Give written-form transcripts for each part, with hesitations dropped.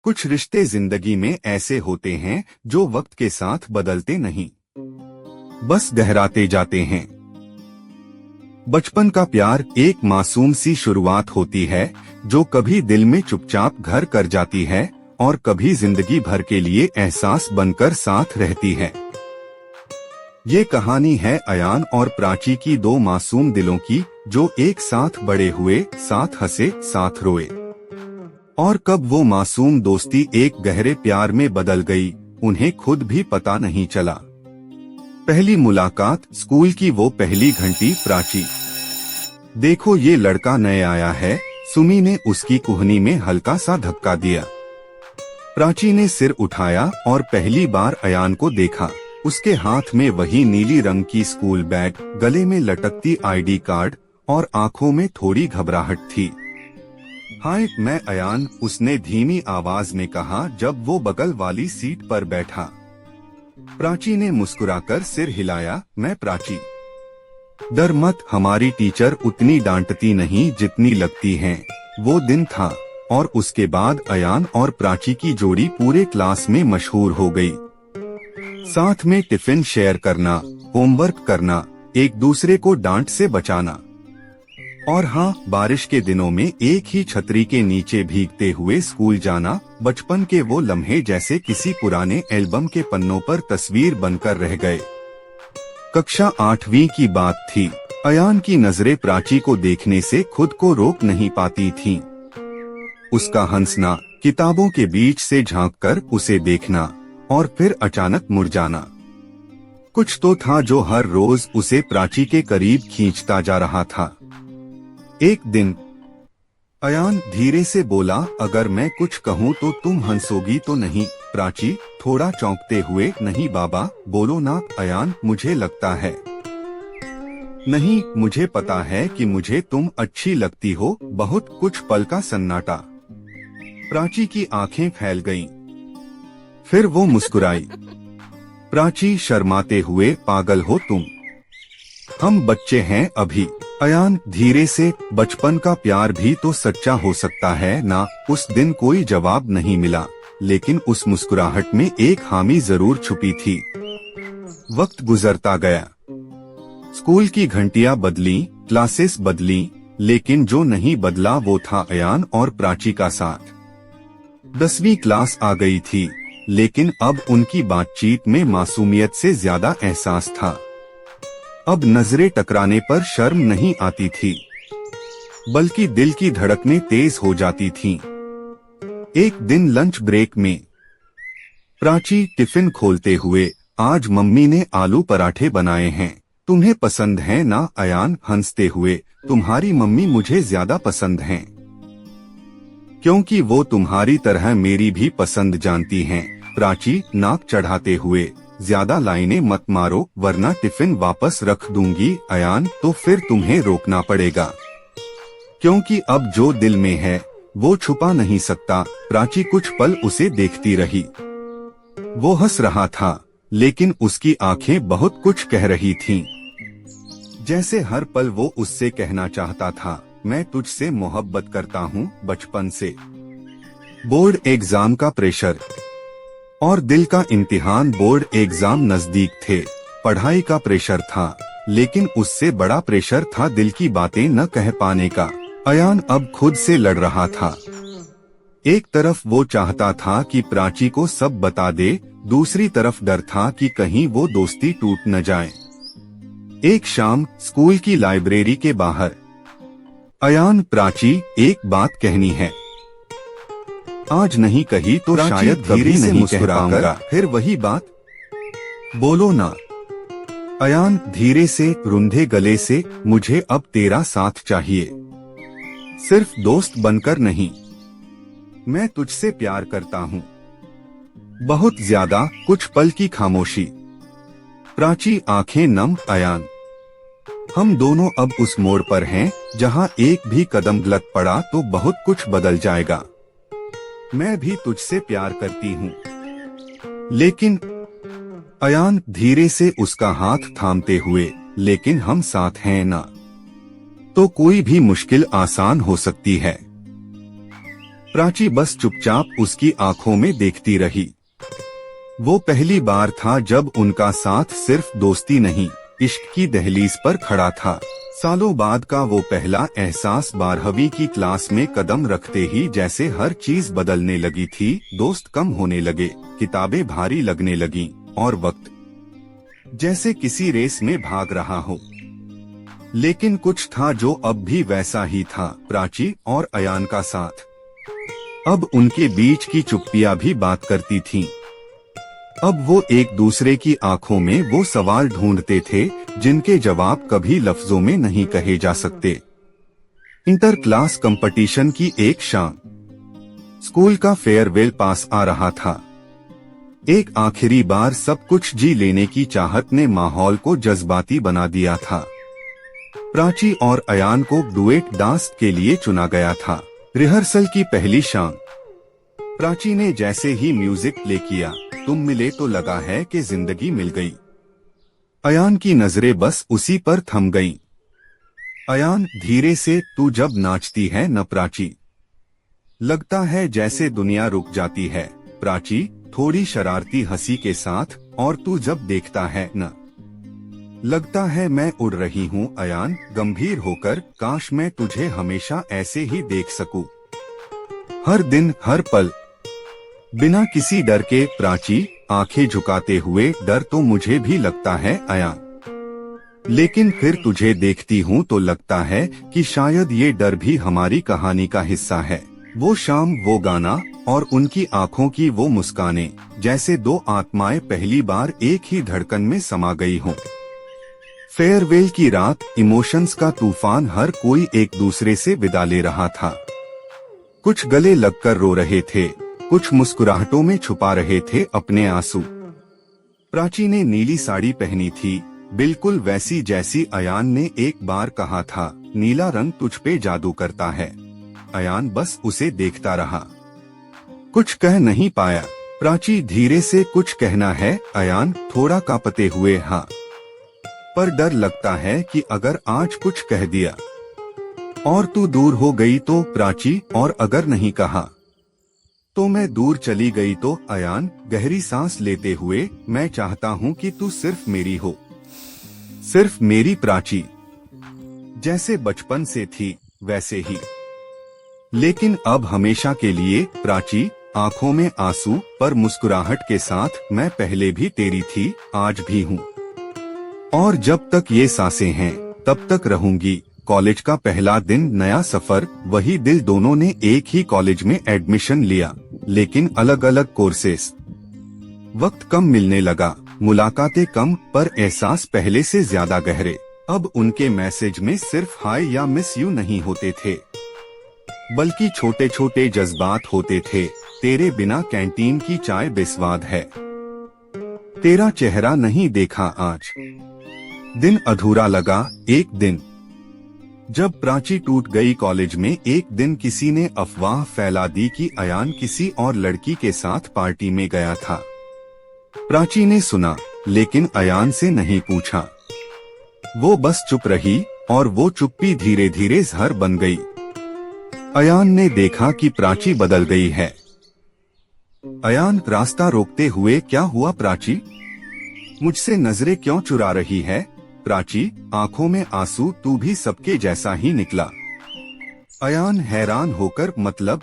कुछ रिश्ते जिंदगी में ऐसे होते हैं जो वक्त के साथ बदलते नहीं, बस गहराते जाते हैं। बचपन का प्यार एक मासूम सी शुरुआत होती है जो कभी दिल में चुपचाप घर कर जाती है और कभी जिंदगी भर के लिए एहसास बनकर साथ रहती है। ये कहानी है अयान और प्राची की, दो मासूम दिलों की जो एक साथ बड़े हुए, साथ हंसे, साथ रोए। और कब वो मासूम दोस्ती एक गहरे प्यार में बदल गई, उन्हें खुद भी पता नहीं चला। पहली मुलाकात, स्कूल की वो पहली घंटी। प्राची, देखो ये लड़का नए आया है, सुमी ने उसकी कुहनी में हल्का सा धक्का दिया। प्राची ने सिर उठाया और पहली बार अयान को देखा। उसके हाथ में वही नीली रंग की स्कूल बैग, गले में लटकती आईडी कार्ड और आंखों में थोड़ी घबराहट थी। हाय, मैं अयान, उसने धीमी आवाज में कहा जब वो बगल वाली सीट पर बैठा। प्राची ने मुस्कुराकर सिर हिलाया, मैं प्राची। डर मत, हमारी टीचर उतनी डांटती नहीं जितनी लगती हैं। वो दिन था और उसके बाद अयान और प्राची की जोड़ी पूरे क्लास में मशहूर हो गई। साथ में टिफिन शेयर करना, होमवर्क करना, एक दूसरे को डांट से बचाना, और हाँ, बारिश के दिनों में एक ही छतरी के नीचे भीगते हुए स्कूल जाना। बचपन के वो लम्हे जैसे किसी पुराने एल्बम के पन्नों पर तस्वीर बनकर रह गए। कक्षा 8वीं की बात थी। अयान की नजरें प्राची को देखने से खुद को रोक नहीं पाती थीं। उसका हंसना, किताबों के बीच से झांककर उसे देखना और फिर अचानक मुड़ जाना, कुछ तो था जो हर रोज उसे प्राची के करीब खींचता जा रहा था। एक दिन अयान धीरे से बोला, अगर मैं कुछ कहूँ तो तुम हंसोगी तो नहीं? प्राची थोड़ा चौंकते हुए, नहीं बाबा, बोलो ना अयान, मुझे लगता है। नहीं, मुझे पता है कि मुझे तुम अच्छी लगती हो। बहुत कुछ पल का सन्नाटा। प्राची की आंखें फैल गईं। फिर वो मुस्कुराई। प्राची शर्माते हुए, पागल हो तुम, हम बच्चे हैं अभी। अयान धीरे से, बचपन का प्यार भी तो सच्चा हो सकता है ना? उस दिन कोई जवाब नहीं मिला, लेकिन उस मुस्कुराहट में एक हामी जरूर छुपी थी। वक्त गुजरता गया, स्कूल की घंटियां बदली, क्लासेस बदली, लेकिन जो नहीं बदला वो था अयान और प्राची का साथ। 10वीं क्लास आ गई थी, लेकिन अब उनकी बातचीत में मासूमियत से ज्यादा एहसास था। अब नजरें टकराने पर शर्म नहीं आती थी, बल्कि दिल की धड़कनें तेज हो जाती थीं। एक दिन लंच ब्रेक में प्राची टिफिन खोलते हुए, आज मम्मी ने आलू पराठे बनाए हैं, तुम्हें पसंद हैं ना? अयान हंसते हुए, तुम्हारी मम्मी मुझे ज्यादा पसंद हैं, क्योंकि वो तुम्हारी तरह मेरी भी पसंद जानती हैं। प्राची नाक चढ़ाते हुए, ज्यादा लाइनें मत मारो वरना टिफिन वापस रख दूंगी। अयान, तो फिर तुम्हें रोकना पड़ेगा, क्योंकि अब जो दिल में है वो छुपा नहीं सकता। प्राची कुछ पल उसे देखती रही। वो हंस रहा था, लेकिन उसकी आंखें बहुत कुछ कह रही थीं। जैसे हर पल वो उससे कहना चाहता था, मैं तुझसे मोहब्बत करता हूँ बचपन से। बोर्ड एग्जाम का प्रेशर और दिल का इम्तिहान। बोर्ड एग्जाम नजदीक थे, पढ़ाई का प्रेशर था, लेकिन उससे बड़ा प्रेशर था दिल की बातें न कह पाने का। अयान अब खुद से लड़ रहा था। एक तरफ वो चाहता था कि प्राची को सब बता दे, दूसरी तरफ डर था कि कहीं वो दोस्ती टूट न जाए। एक शाम स्कूल की लाइब्रेरी के बाहर, अयान, प्राची, एक बात कहनी है, आज नहीं कही तो शायद धीरे से मुस्कुराकर। फिर वही बात, बोलो ना। अयान धीरे से, रुंधे गले से, मुझे अब तेरा साथ चाहिए, सिर्फ दोस्त बनकर नहीं। मैं तुझसे प्यार करता हूँ, बहुत ज्यादा। कुछ पल की खामोशी। प्राची आंखें नम, अयान, हम दोनों अब उस मोड़ पर हैं जहाँ एक भी कदम गलत पड़ा तो बहुत कुछ बदल जाएगा। मैं भी तुझसे प्यार करती हूँ, लेकिन अयान धीरे से उसका हाथ थामते हुए, लेकिन हम साथ हैं ना, तो कोई भी मुश्किल आसान हो सकती है। प्राची बस चुपचाप उसकी आंखों में देखती रही। वो पहली बार था जब उनका साथ सिर्फ दोस्ती नहीं, इश्क की दहलीज पर खड़ा था। सालों बाद का वो पहला एहसास 12वीं की क्लास में कदम रखते ही जैसे हर चीज बदलने लगी थी। दोस्त कम होने लगे, किताबें भारी लगने लगीं और वक्त जैसे किसी रेस में भाग रहा हो। लेकिन कुछ था जो अब भी वैसा ही था, प्राची और अयान का साथ। अब उनके बीच की चुप्पियां भी बात करती थीं। अब वो एक दूसरे की आंखों में वो सवाल ढूंढते थे जिनके जवाब कभी लफ्जों में नहीं कहे जा सकते। इंटर क्लास कंपटीशन की एक शाम, स्कूल का फेयरवेल पास आ रहा था। एक आखिरी बार सब कुछ जी लेने की चाहत ने माहौल को जज्बाती बना दिया था। प्राची और अयान को डुएट डांस के लिए चुना गया था। रिहर्सल की पहली शाम, प्राची ने जैसे ही म्यूजिक प्ले किया, तुम मिले तो लगा है कि जिंदगी मिल गई। अयान की नजरें बस उसी पर थम गईं। अयान धीरे से, तू जब नाचती है न प्राची, लगता है जैसे दुनिया रुक जाती है। प्राची थोड़ी शरारती हंसी के साथ, और तू जब देखता है न, लगता है मैं उड़ रही हूँ। अयान गंभीर होकर, काश मैं तुझे हमेशा ऐसे ही देख सकूं, हर दिन हर पल बिना किसी डर के। प्राची आंखें झुकाते हुए, डर तो मुझे भी लगता है अयान, लेकिन फिर तुझे देखती हूँ तो लगता है कि शायद ये डर भी हमारी कहानी का हिस्सा है। वो शाम, वो गाना और उनकी आंखों की वो मुस्कानें, जैसे दो आत्माएं पहली बार एक ही धड़कन में समा गई हों। फेयरवेल की रात, इमोशंस का तूफान, हर कोई एक दूसरे से विदा ले रहा था। कुछ गले लगकर रो रहे थे, कुछ मुस्कुराहटों में छुपा रहे थे अपने आंसू। प्राची ने नीली साड़ी पहनी थी, बिल्कुल वैसी जैसी अयान ने एक बार कहा था। नीला रंग तुझ पे जादू करता है। अयान बस उसे देखता रहा, कुछ कह नहीं पाया। प्राची धीरे से, कुछ कहना है अयान, थोड़ा कांपते हुए, हाँ, पर डर लगता है कि अगर आज कुछ कह दिया और तू दूर हो गई तो। प्राची, और अगर नहीं कहा तो मैं दूर चली गई तो। अयान गहरी सांस लेते हुए, मैं चाहता हूँ कि तू सिर्फ मेरी हो, सिर्फ मेरी। प्राची जैसे बचपन से थी वैसे ही, लेकिन अब हमेशा के लिए। प्राची आंखों में आंसू पर मुस्कुराहट के साथ, मैं पहले भी तेरी थी, आज भी हूँ, और जब तक ये सांसें हैं तब तक रहूंगी। कॉलेज का पहला दिन, नया सफर, वही दिल। दोनों ने एक ही कॉलेज में एडमिशन लिया, लेकिन अलग अलग कोर्सेस। वक्त कम मिलने लगा, मुलाकातें कम, पर एहसास पहले से ज्यादा गहरे। अब उनके मैसेज में सिर्फ हाय या मिस यू नहीं होते थे, बल्कि छोटे छोटे जज्बात होते थे। तेरे बिना कैंटीन की चाय बेस्वाद है, तेरा चेहरा नहीं देखा आज। दिन अधूरा लगा। एक दिन जब प्राची टूट गई कॉलेज में, एक दिन किसी ने अफवाह फैला दी कि अयान किसी और लड़की के साथ पार्टी में गया था। प्राची ने सुना, लेकिन अयान से नहीं पूछा। वो बस चुप रही, और वो चुप्पी धीरे धीरे जहर बन गई। अयान ने देखा कि प्राची बदल गई है। अयान रास्ता रोकते हुए, क्या हुआ प्राची, मुझसे नजरें क्यों चुरा रही है? प्राची आंखों में आंसू, तू भी सबके जैसा ही निकला। अयान हैरान होकर, मतलब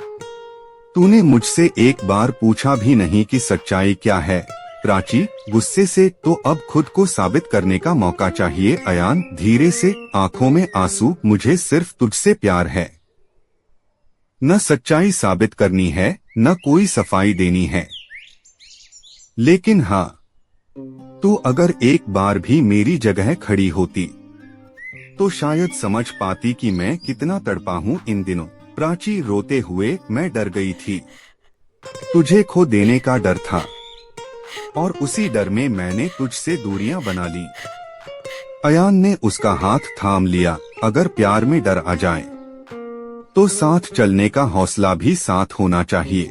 तूने मुझसे एक बार पूछा भी नहीं कि सच्चाई क्या है? प्राची गुस्से से, तो अब खुद को साबित करने का मौका चाहिए। अयान धीरे से, आंखों में आंसू, मुझे सिर्फ तुझसे प्यार है, न सच्चाई साबित करनी है, न कोई सफाई देनी है। लेकिन हाँ, तू अगर एक बार भी मेरी जगह खड़ी होती तो शायद समझ पाती कि मैं कितना तड़पा हूँ इन दिनों। प्राची रोते हुए, मैं डर गई थी, तुझे खो देने का डर था, और उसी डर में मैंने तुझसे दूरियां बना ली। अयान ने उसका हाथ थाम लिया, अगर प्यार में डर आ जाए तो साथ चलने का हौसला भी साथ होना चाहिए।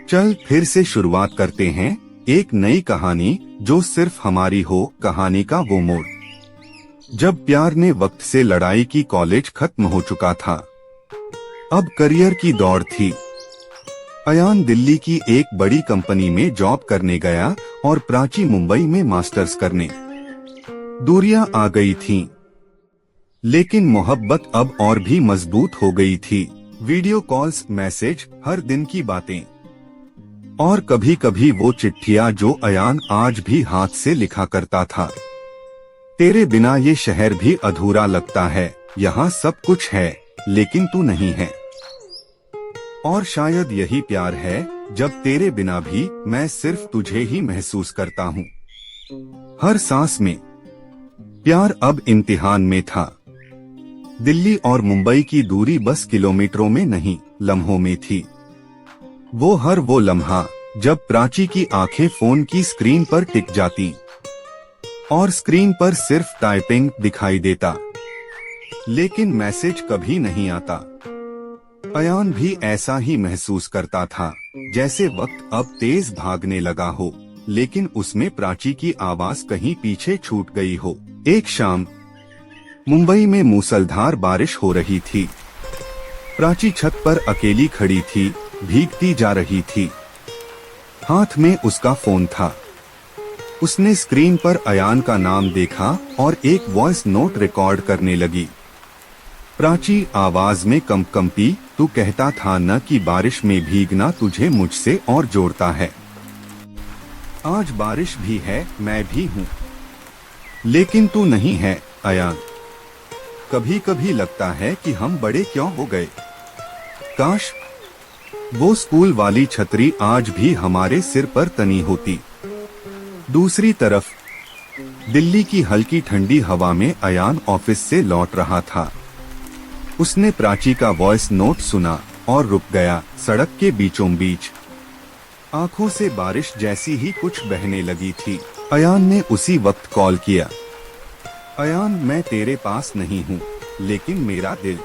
चल फिर से शुरुआत करते हैं, एक नई कहानी जो सिर्फ हमारी हो। कहानी का वो मोड़ जब प्यार ने वक्त से लड़ाई की। कॉलेज खत्म हो चुका था, अब करियर की दौड़ थी। अयान दिल्ली की एक बड़ी कंपनी में जॉब करने गया और प्राची मुंबई में मास्टर्स करने। दूरियां आ गई थीं, लेकिन मोहब्बत अब और भी मजबूत हो गई थी। वीडियो कॉल्स, मैसेज, हर दिन की बातें और कभी कभी वो चिट्ठियां जो अयान आज भी हाथ से लिखा करता था। तेरे बिना ये शहर भी अधूरा लगता है, यहाँ सब कुछ है लेकिन तू नहीं है। और शायद यही प्यार है, जब तेरे बिना भी मैं सिर्फ तुझे ही महसूस करता हूँ। हर सांस में प्यार अब इम्तिहान में था। दिल्ली और मुंबई की दूरी बस किलोमीटरों में नहीं, लम्हों में थी। वो लम्हा जब प्राची की आंखें फोन की स्क्रीन पर टिक जाती और स्क्रीन पर सिर्फ टाइपिंग दिखाई देता, लेकिन मैसेज कभी नहीं आता। अयान भी ऐसा ही महसूस करता था, जैसे वक्त अब तेज भागने लगा हो, लेकिन उसमें प्राची की आवाज कहीं पीछे छूट गई हो। एक शाम मुंबई में मूसलधार बारिश हो रही थी। प्राची छत पर अकेली खड़ी थी, भीगती जा रही थी। हाथ में उसका फोन था। उसने स्क्रीन पर अयान का नाम देखा और एक वॉइस नोट रिकॉर्ड करने लगी। प्राची आवाज में कंपी, तू कहता था न कि बारिश में भीगना तुझे मुझसे और जोड़ता है। आज बारिश भी है, मैं भी हूँ, लेकिन तू नहीं है अयान। कभी कभी लगता है कि हम बड़े क्यों हो गए। काश वो स्कूल वाली छतरी आज भी हमारे सिर पर तनी होती। दूसरी तरफ दिल्ली की हल्की ठंडी हवा में अयान ऑफिस से लौट रहा था। उसने प्राची का वॉइस नोट सुना और रुक गया। सड़क के बीचों बीच आंखों से बारिश जैसी ही कुछ बहने लगी थी। अयान ने उसी वक्त कॉल किया। अयान, मैं तेरे पास नहीं हूँ, लेकिन मेरा दिल,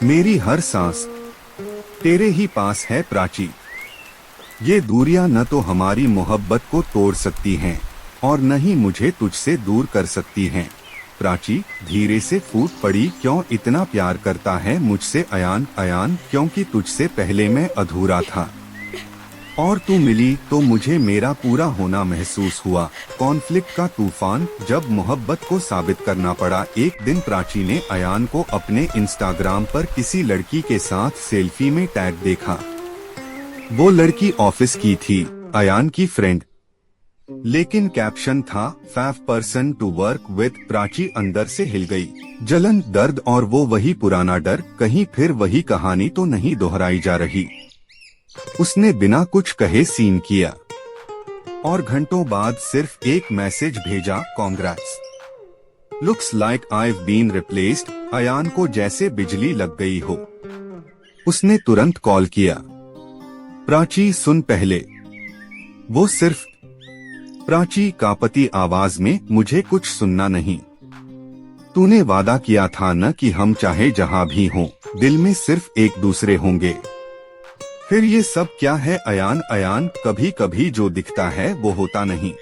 मेरी हर सांस तेरे ही पास है प्राची। ये दूरियां न तो हमारी मोहब्बत को तोड़ सकती हैं और न ही मुझे तुझसे दूर कर सकती हैं। प्राची धीरे से फूट पड़ी, क्यों इतना प्यार करता है मुझसे अयान? अयान, क्योंकि तुझसे पहले मैं अधूरा था और तू मिली तो मुझे मेरा पूरा होना महसूस हुआ। कॉन्फ्लिक्ट का तूफान, जब मोहब्बत को साबित करना पड़ा। एक दिन प्राची ने अयान को अपने इंस्टाग्राम पर किसी लड़की के साथ सेल्फी में टैग देखा। वो लड़की ऑफिस की थी, अयान की फ्रेंड, लेकिन कैप्शन था 5 person to work with. Prachi अंदर से हिल गई। जलन, दर्द और वो वही पुराना डर, कहीं फिर वही कहानी तो नहीं दोहराई जा रही। उसने बिना कुछ कहे सीन किया और घंटों बाद सिर्फ एक मैसेज भेजा, congrats, looks like I've been replaced. Ayaan को जैसे बिजली लग गई हो। उसने तुरंत कॉल किया। प्राची, सुन पहले। वो सिर्फ प्राची कांपती आवाज में, मुझे कुछ सुनना नहीं। तूने वादा किया था न कि हम चाहे जहां भी हों, दिल में सिर्फ एक दूसरे होंगे। फिर ये सब क्या है अयान? अयान, कभी कभी जो दिखता है वो होता नहीं,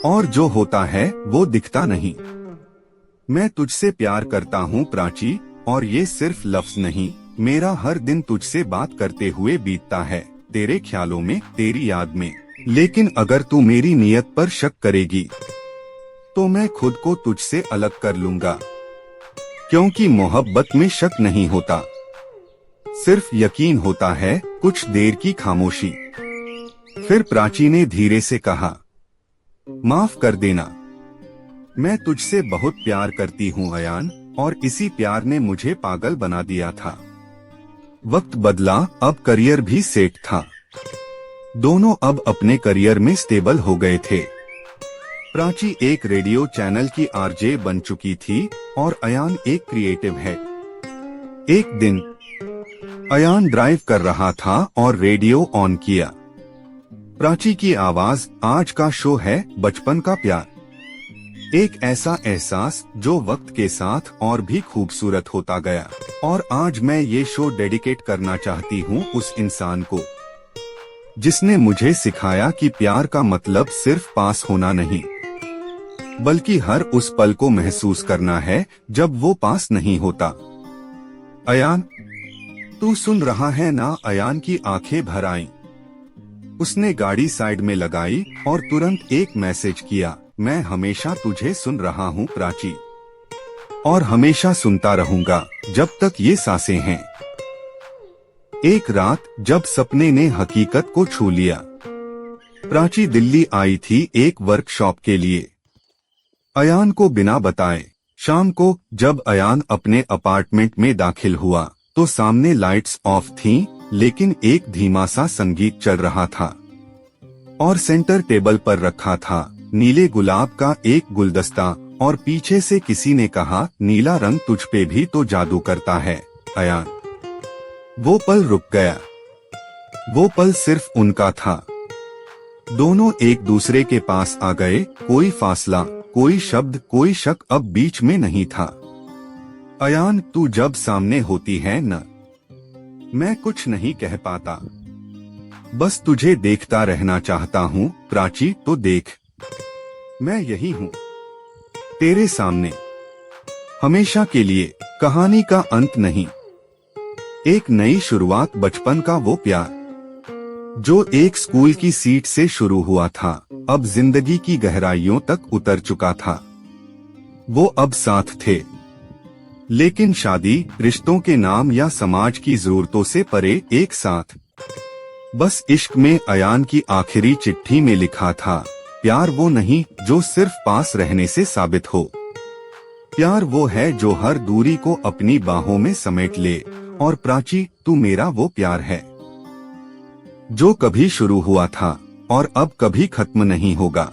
और जो होता है वो दिखता नहीं। मैं तुझसे प्यार करता हूँ प्राची, और ये सिर्फ लफ्ज नहीं। मेरा हर दिन तुझसे बात करते हुए बीतता है, तेरे ख्यालों में, तेरी याद में। लेकिन अगर तू मेरी नियत पर शक करेगी तो मैं खुद को तुझसे अलग कर लूंगा, क्योंकि मोहब्बत में शक नहीं होता, सिर्फ यकीन होता है। कुछ देर की खामोशी, फिर प्राची ने धीरे से कहा, माफ कर देना, मैं तुझसे बहुत प्यार करती हूँ अयान, और इसी प्यार ने मुझे पागल बना दिया था। वक्त बदला, अब करियर भी सेट था। दोनों अब अपने करियर में स्टेबल हो गए थे। प्राची एक रेडियो चैनल की आरजे बन चुकी थी और अयान एक क्रिएटिव है। एक दिन अयान ड्राइव कर रहा था और रेडियो ऑन किया। प्राची की आवाज, आज का शो है बचपन का प्यार। एक ऐसा एहसास जो वक्त के साथ और भी खूबसूरत होता गया। और आज मैं ये शो डेडिकेट करना चाहती हूँ उस इंसान को जिसने मुझे सिखाया कि प्यार का मतलब सिर्फ पास होना नहीं, बल्कि हर उस पल को महसूस करना है जब वो पास नहीं होता। अयान, तू सुन रहा है ना? अयान की आंखें भर आईं। उसने गाड़ी साइड में लगाई और तुरंत एक मैसेज किया, मैं हमेशा तुझे सुन रहा हूँ प्राची, और हमेशा सुनता रहूंगा जब तक ये सांसें हैं। एक रात जब सपने ने हकीकत को छू लिया। प्राची दिल्ली आई थी एक वर्कशॉप के लिए, अयान को बिना बताए। शाम को जब अयान अपने अपार्टमेंट में दाखिल हुआ तो सामने लाइट्स ऑफ थीं, लेकिन एक धीमा सा संगीत चल रहा था और सेंटर टेबल पर रखा था नीले गुलाब का एक गुलदस्ता, और पीछे से किसी ने कहा, नीला रंग तुझ पे भी तो जादू करता है अयान। वो पल रुक गया। वो पल सिर्फ उनका था। दोनों एक दूसरे के पास आ गए। कोई फासला, कोई शब्द, कोई शक अब बीच में नहीं था। अयान, तू जब सामने होती है न, मैं कुछ नहीं कह पाता, बस तुझे देखता रहना चाहता हूँ। प्राची, तो देख, मैं यही हूँ तेरे सामने, हमेशा के लिए। कहानी का अंत नहीं, एक नई शुरुआत। बचपन का वो प्यार जो एक स्कूल की सीट से शुरू हुआ था, अब जिंदगी की गहराइयों तक उतर चुका था। वो अब साथ थे, लेकिन शादी, रिश्तों के नाम या समाज की जरूरतों से परे एक साथ। बस इश्क में अयान की आखिरी चिट्ठी में लिखा था, प्यार वो नहीं जो सिर्फ पास रहने से साबित हो। प्यार वो है जो हर दूरी को अपनी बाहों में समेट ले। और प्राची, तू मेरा वो प्यार है जो कभी शुरू हुआ था और अब कभी खत्म नहीं होगा।